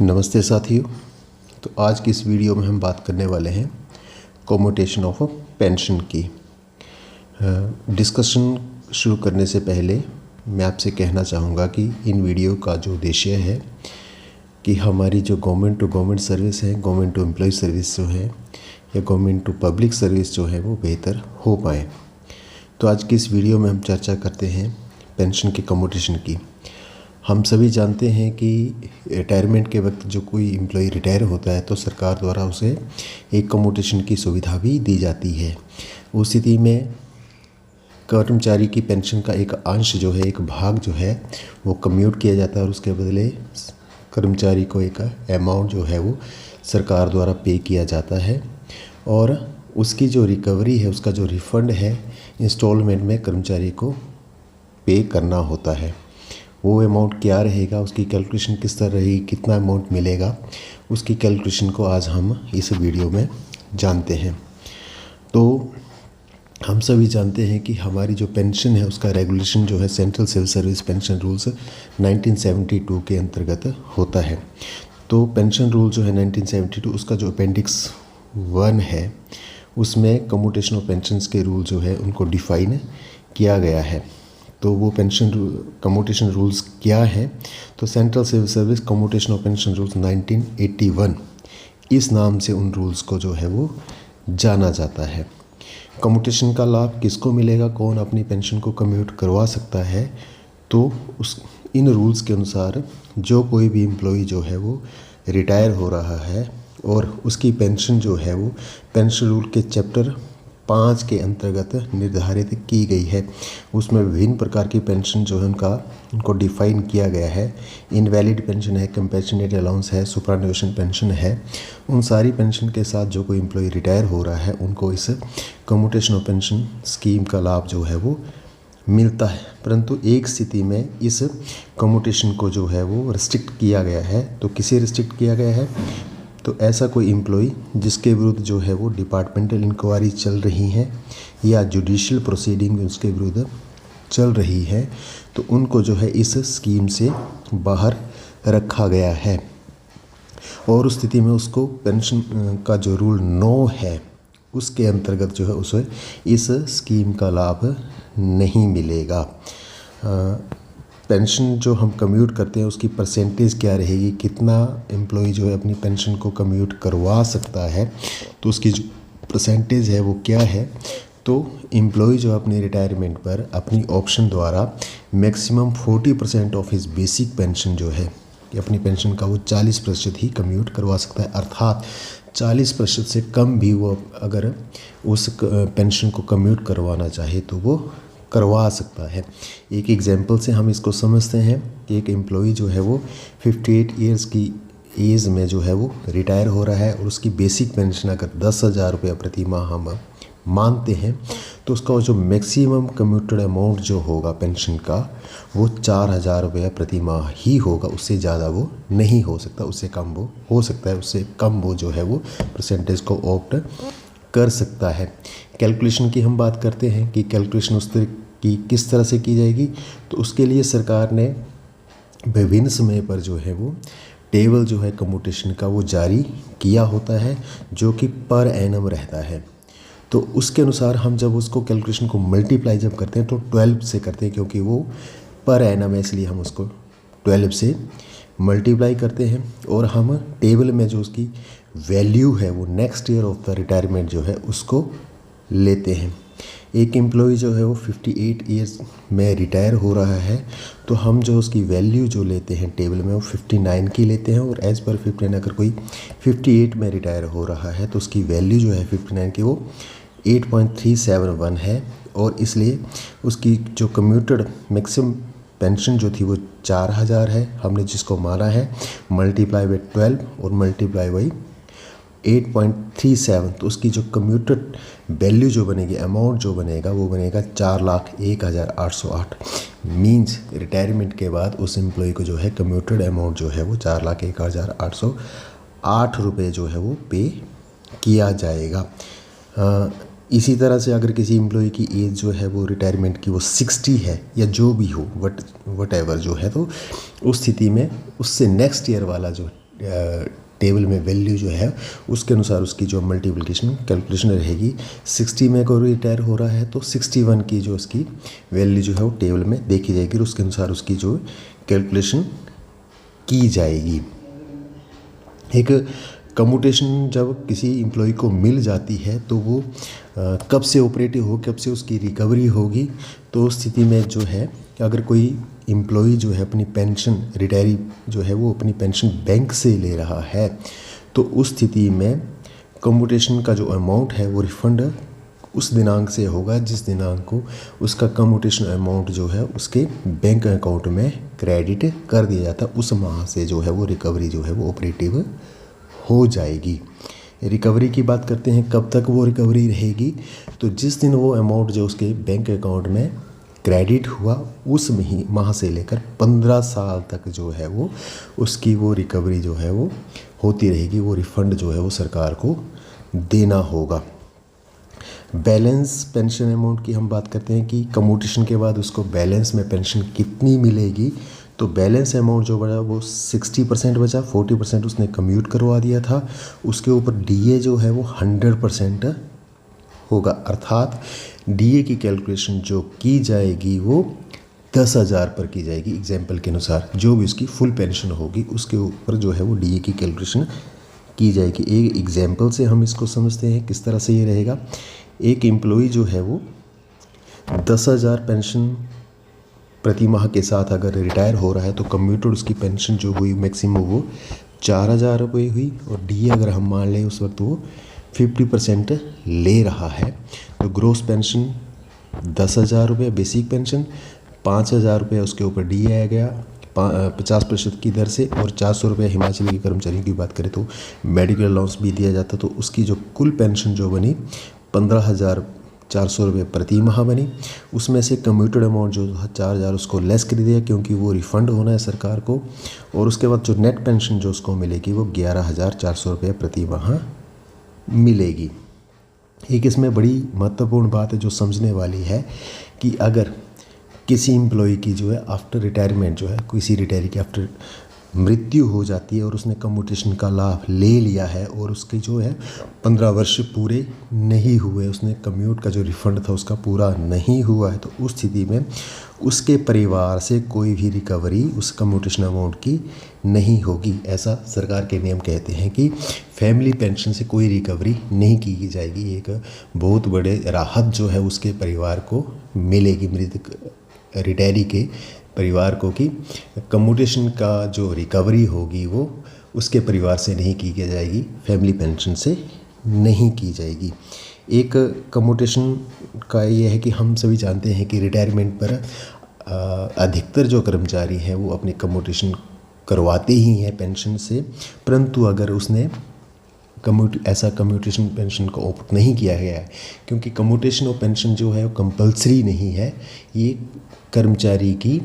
नमस्ते साथियों। तो आज की इस वीडियो में हम बात करने वाले हैं कम्यूटेशन ऑफ पेंशन की। डिस्कशन शुरू करने से पहले मैं आपसे कहना चाहूँगा कि इन वीडियो का जो उद्देश्य है कि हमारी जो गवर्नमेंट टू गवर्नमेंट सर्विस है, गवर्नमेंट टू एम्प्लॉय सर्विस जो है या गवर्नमेंट टू पब्लिक सर्विस जो है वो बेहतर हो पाए। तो आज की इस वीडियो में हम चर्चा करते हैं पेंशन के कम्यूटेशन की। हम सभी जानते हैं कि रिटायरमेंट के वक्त जो कोई एम्प्लॉय रिटायर होता है तो सरकार द्वारा उसे एक कम्यूटेशन की सुविधा भी दी जाती है। उस स्थिति में कर्मचारी की पेंशन का एक अंश जो है, एक भाग जो है वो कम्यूट किया जाता है और उसके बदले कर्मचारी को एक अमाउंट जो है वो सरकार द्वारा पे किया जाता है और उसकी जो रिकवरी है, उसका जो रिफ़ंड है, इंस्टॉलमेंट में कर्मचारी को पे करना होता है। वो अमाउंट क्या रहेगा, उसकी कैलकुलेशन किस तरह रहेगी, कितना अमाउंट मिलेगा, उसकी कैलकुलेशन को आज हम इस वीडियो में जानते हैं। तो हम सभी जानते हैं कि हमारी जो पेंशन है उसका रेगुलेशन जो है central civil service pension rules 1972 के अंतर्गत होता है। तो पेंशन रूल जो है 1972, उसका जो अपेंडिक्स 1 है उसमें कम्यूटेशन ऑफ पेंशन्स के रूल जो है उनको डिफ़ाइन किया गया है। तो वो पेंशन कम्यूटेशन रूल्स क्या है, तो central civil service commutation of pension rules 1981 इस नाम से उन रूल्स को जो है वो जाना जाता है। कम्यूटेशन का लाभ किसको मिलेगा, कौन अपनी पेंशन को कम्यूट करवा सकता है, तो इन रूल्स के अनुसार जो कोई भी एम्प्लॉय जो है वो रिटायर हो रहा है और उसकी पेंशन जो है वो पेंशन रूल के चैप्टर 5 के अंतर्गत निर्धारित की गई है। उसमें विभिन्न प्रकार की पेंशन जो है उनको डिफ़ाइन किया गया है। इनवैलिड पेंशन है, कंपेंसेटेड अलाउंस है, सुपरएनुएशन पेंशन है। उन सारी पेंशन के साथ जो कोई एम्प्लॉय रिटायर हो रहा है उनको इस कम्यूटेशन ऑफ पेंशन स्कीम का लाभ जो है वो मिलता है। परंतु एक स्थिति में इस कम्यूटेशन को जो है वो रिस्ट्रिक्ट किया गया है। तो किसे रिस्ट्रिक्ट किया गया है, तो ऐसा कोई एम्प्लॉय जिसके विरुद्ध जो है वो डिपार्टमेंटल इंक्वायरी चल रही है या जुडिशियल प्रोसीडिंग उसके विरुद्ध चल रही है, तो उनको जो है इस स्कीम से बाहर रखा गया है और उस स्थिति में उसको पेंशन का जो रूल 9 है उसके अंतर्गत जो है उसे इस स्कीम का लाभ नहीं मिलेगा। पेंशन जो हम कम्यूट करते हैं उसकी परसेंटेज क्या रहेगी, कितना एम्प्लॉय जो है अपनी पेंशन को कम्यूट करवा सकता है, तो उसकी जो परसेंटेज है वो क्या है। तो एम्प्लॉय जो अपनी रिटायरमेंट पर अपनी ऑप्शन द्वारा maximum 40% of his basic pension जो है कि अपनी पेंशन का वो 40% ही कम्यूट करवा सकता है। अर्थात 40% से कम भी वो अगर उस पेंशन को कम्यूट करवाना चाहे तो वो करवा सकता है। एक एग्जांपल से हम इसको समझते हैं कि एक एम्प्लॉय जो है वो 58 ईयर्स की एज में जो है वो रिटायर हो रहा है और उसकी बेसिक पेंशन अगर 10,000 रुपये प्रति माह हम मानते हैं तो उसका जो मैक्सिमम कम्यूटेड अमाउंट जो होगा पेंशन का वो 4,000 रुपये प्रति माह ही होगा। उससे ज़्यादा वो नहीं हो सकता, उससे कम वो हो सकता है, उससे कम वो जो है वो परसेंटेज को ऑप्ट कर सकता है। कैलकुलेशन की हम बात करते हैं कि कैलकुलेशन उस तरह की किस तरह से की जाएगी, तो उसके लिए सरकार ने विभिन्न समय पर जो है वो टेबल जो है कम्यूटेशन का वो जारी किया होता है जो कि पर एनम रहता है। तो उसके अनुसार हम जब उसको कैलकुलेशन को मल्टीप्लाई जब करते हैं तो 12 से करते हैं, क्योंकि वो पर एनम है इसलिए हम उसको 12 से मल्टीप्लाई करते हैं और हम टेबल में जो उसकी वैल्यू है वो next year of the retirement जो है उसको लेते हैं। एक एम्प्लॉय जो है वो 58 ईयर्स में रिटायर हो रहा है तो हम जो उसकी वैल्यू जो लेते हैं टेबल में वो 59 की लेते हैं और एज़ पर 59 अगर कोई 58 में रिटायर हो रहा है तो उसकी वैल्यू जो है 59 की वो 8.371 है और इसलिए उसकी जो कम्यूटेड मैक्सिमम पेंशन जो थी वो 4,000 है। हमने जिसको माना है मल्टीप्लाई बाई 12 और मल्टीप्लाई बाई 8.37, तो उसकी जो कम्यूटेड वैल्यू जो बनेगी, अमाउंट जो बनेगा वो बनेगा 4,01,808। मीन्स रिटायरमेंट के बाद उस एम्प्लॉय को जो है कम्यूटेड अमाउंट जो है वो 4,01,808 रुपये जो है वो पे किया जाएगा। इसी तरह से अगर किसी एम्प्लॉय की एज जो है वो रिटायरमेंट की वो 60 है या जो भी हो वट एवर जो है, तो उस स्थिति में उससे नेक्स्ट ईयर वाला जो टेबल में वैल्यू जो है उसके अनुसार उसकी जो मल्टीप्लिकेशन कैलकुलेशन रहेगी। 60 में अगर रिटायर हो रहा है तो 61 की जो उसकी वैल्यू जो है वो टेबल में देखी जाएगी और उसके अनुसार उसकी जो कैलकुलेशन की जाएगी। एक कम्यूटेशन जब किसी एम्प्लॉय को मिल जाती है तो वो कब से ऑपरेटिव हो, कब से उसकी रिकवरी होगी, तो उस स्थिति में जो है अगर कोई एम्प्लॉय जो है अपनी पेंशन रिटायरी जो है वो अपनी पेंशन बैंक से ले रहा है तो उस स्थिति में कम्यूटेशन का जो अमाउंट है वो रिफंड उस दिनांक से होगा जिस दिनांक को उसका कम्यूटेशन अमाउंट जो है उसके बैंक अकाउंट में क्रेडिट कर दिया जाता है। उस माह से जो है वो रिकवरी जो है वो ऑपरेटिव हो जाएगी। रिकवरी की बात करते हैं, कब तक वो रिकवरी रहेगी, तो जिस दिन वो अमाउंट जो उसके बैंक अकाउंट में क्रेडिट हुआ उस माह से लेकर 15 साल तक जो है वो उसकी वो रिकवरी जो है वो होती रहेगी। वो रिफ़ंड जो है वो सरकार को देना होगा। बैलेंस पेंशन अमाउंट की हम बात करते हैं कि कम्यूटेशन के बाद उसको बैलेंस में पेंशन कितनी मिलेगी, तो बैलेंस अमाउंट जो बचा वो 60% बचा, 40% उसने कम्यूट करवा दिया था, उसके ऊपर डीए जो है वो 100% होगा। अर्थात डीए की कैलकुलेशन जो की जाएगी वो 10,000 पर की जाएगी। एग्जाम्पल के अनुसार जो भी उसकी फुल पेंशन होगी उसके ऊपर जो है वो डीए की कैलकुलेशन की जाएगी। एक एग्जाम्पल से हम इसको समझते हैं किस तरह से ये रहेगा। एक एम्प्लॉय जो है वो 10,000 पेंशन प्रति माह के साथ अगर रिटायर हो रहा है तो कम्यूटेड उसकी पेंशन जो हुई मैक्सिमम वो 4,000 रुपये हुई और डीए अगर हम मान लें उस वक्त वो 50% ले रहा है तो ग्रोस पेंशन 10,000 रुपये बेसिक पेंशन, 5,000 रुपये उसके ऊपर डीए आ गया 50% की दर से और 400 रुपये हिमाचल के कर्मचारियों की बात करें तो मेडिकल अलाउंस भी दिया जाता, तो उसकी जो कुल पेंशन जो बनी 15,400 रुपये प्रति माह बनी। उसमें से कम्यूटेड अमाउंट जो 4,000 उसको लेस कर दिया क्योंकि वो रिफ़ंड होना है सरकार को, और उसके बाद जो नेट पेंशन जो उसको मिलेगी वो 11,400 रुपये प्रति माह मिलेगी। एक इसमें बड़ी महत्वपूर्ण बात है जो समझने वाली है कि अगर किसी एम्प्लॉय की जो है आफ्टर रिटायरमेंट जो है किसी रिटायरी की आफ्टर मृत्यु हो जाती है और उसने कम्यूटेशन का लाभ ले लिया है और उसके जो है 15 वर्ष पूरे नहीं हुए, उसने कम्यूट का जो रिफ़ंड था उसका पूरा नहीं हुआ है, तो उस स्थिति में उसके परिवार से कोई भी रिकवरी उस कम्यूटेशन अमाउंट की नहीं होगी। ऐसा सरकार के नियम कहते हैं कि फैमिली पेंशन से कोई रिकवरी नहीं की जाएगी। एक बहुत बड़े राहत जो है उसके परिवार को मिलेगी, मृतक रिटायरी के परिवार को, कि कम्यूटेशन का जो रिकवरी होगी वो उसके परिवार से नहीं की जाएगी, फैमिली पेंशन से नहीं की जाएगी। एक कम्यूटेशन का ये है कि हम सभी जानते हैं कि रिटायरमेंट पर अधिकतर जो कर्मचारी हैं वो अपनी कम्यूटेशन करवाते ही हैं पेंशन से, परंतु अगर उसने ऐसा कम्यूटेशन पेंशन को ऑप्ट नहीं किया गया है, क्योंकि कम्यूटेशन और पेंशन जो है वो कंपल्सरी नहीं है, ये कर्मचारी की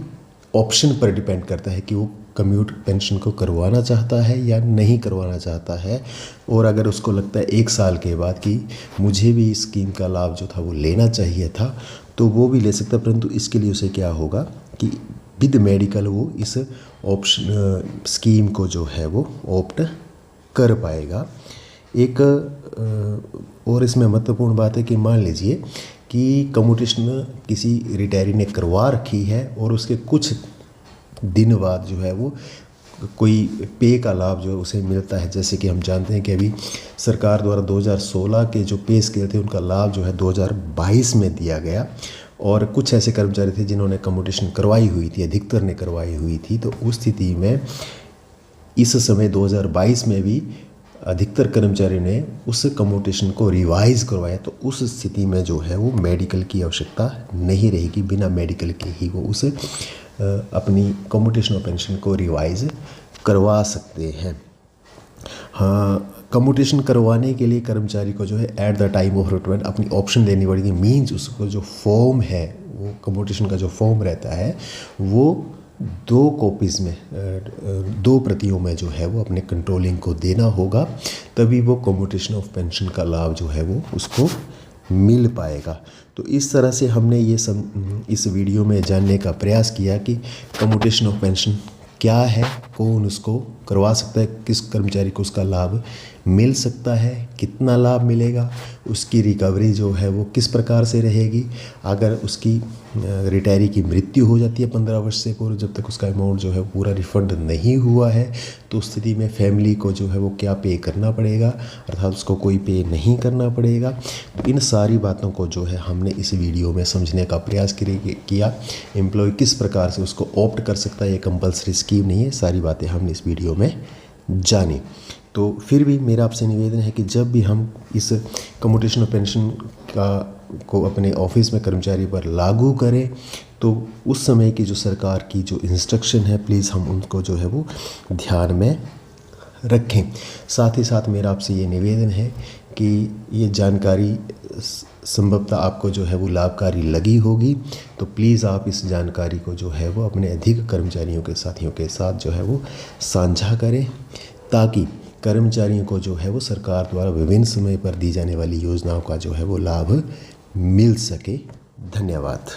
ऑप्शन पर डिपेंड करता है कि वो कम्यूट पेंशन को करवाना चाहता है या नहीं करवाना चाहता है। और अगर उसको लगता है 1 साल के बाद कि मुझे भी इस स्कीम का लाभ जो था वो लेना चाहिए था तो वो भी ले सकता है, परंतु इसके लिए उसे क्या होगा कि विद मेडिकल वो इस ऑप्शन स्कीम को जो है वो ऑप्ट कर पाएगा। एक और इसमें महत्वपूर्ण बात है कि मान लीजिए कि कम्यूटेशन किसी रिटायरी ने करवा रखी है और उसके कुछ दिन बाद जो है वो कोई पे का लाभ जो उसे मिलता है। जैसे कि हम जानते हैं कि अभी सरकार द्वारा 2016 के जो पे स्केल थे उनका लाभ जो है 2022 में दिया गया, और कुछ ऐसे कर्मचारी थे जिन्होंने कम्यूटेशन करवाई हुई थी, अधिकतर ने करवाई हुई थी, तो उस स्थिति में इस समय 2022 में भी अधिकतर कर्मचारियों ने उस कम्यूटेशन को रिवाइज़ करवाया, तो उस स्थिति में जो है वो मेडिकल की आवश्यकता नहीं रहेगी, बिना मेडिकल के ही वो उस अपनी कम्यूटेशन और पेंशन को रिवाइज़ करवा सकते हैं। हाँ, कम्यूटेशन करवाने के लिए कर्मचारी को जो है at the time of retirement अपनी ऑप्शन देनी पड़ेगी। मीन्स उसको जो फॉर्म है वो कम्यूटेशन का जो फॉर्म रहता है वो 2 कॉपीज़ में 2 प्रतियों में जो है वो अपने कंट्रोलिंग को देना होगा, तभी वो कम्यूटेशन ऑफ पेंशन का लाभ जो है वो उसको मिल पाएगा। तो इस तरह से हमने ये इस वीडियो में जानने का प्रयास किया कि कम्यूटेशन ऑफ पेंशन क्या है, कौन उसको करवा सकता है, किस कर्मचारी को उसका लाभ मिल सकता है, कितना लाभ मिलेगा, उसकी रिकवरी जो है वो किस प्रकार से रहेगी। अगर उसकी रिटायरी की मृत्यु हो जाती है 15 वर्ष से पूर्व, जब तक उसका अमाउंट जो है पूरा रिफ़ंड नहीं हुआ है, तो उस स्थिति में फैमिली को जो है वो क्या पे करना पड़ेगा, अर्थात उसको कोई पे नहीं करना पड़ेगा। इन सारी बातों को जो है हमने इस वीडियो में समझने का प्रयास किया। एम्प्लॉय किस प्रकार से उसको ऑप्ट कर सकता है, ये कंपल्सरी स्कीम नहीं है, सारी बातें हमने इस वीडियो में जानी। तो फिर भी मेरा आपसे निवेदन है कि जब भी हम इस कम्यूटेशन ऑफ पेंशन को अपने ऑफिस में कर्मचारी पर लागू करें, तो उस समय की जो सरकार की जो इंस्ट्रक्शन है, प्लीज़ हम उनको जो है वो ध्यान में रखें। साथ ही साथ मेरा आपसे ये निवेदन है कि ये जानकारी संभवतः आपको जो है वो लाभकारी लगी होगी, तो प्लीज़ आप इस जानकारी को जो है वो अपने अधिक कर्मचारियों के साथियों के साथ जो है वो साझा करें, ताकि कर्मचारियों को जो है वो सरकार द्वारा विभिन्न समय पर दी जाने वाली योजनाओं का जो है वो लाभ मिल सके। धन्यवाद।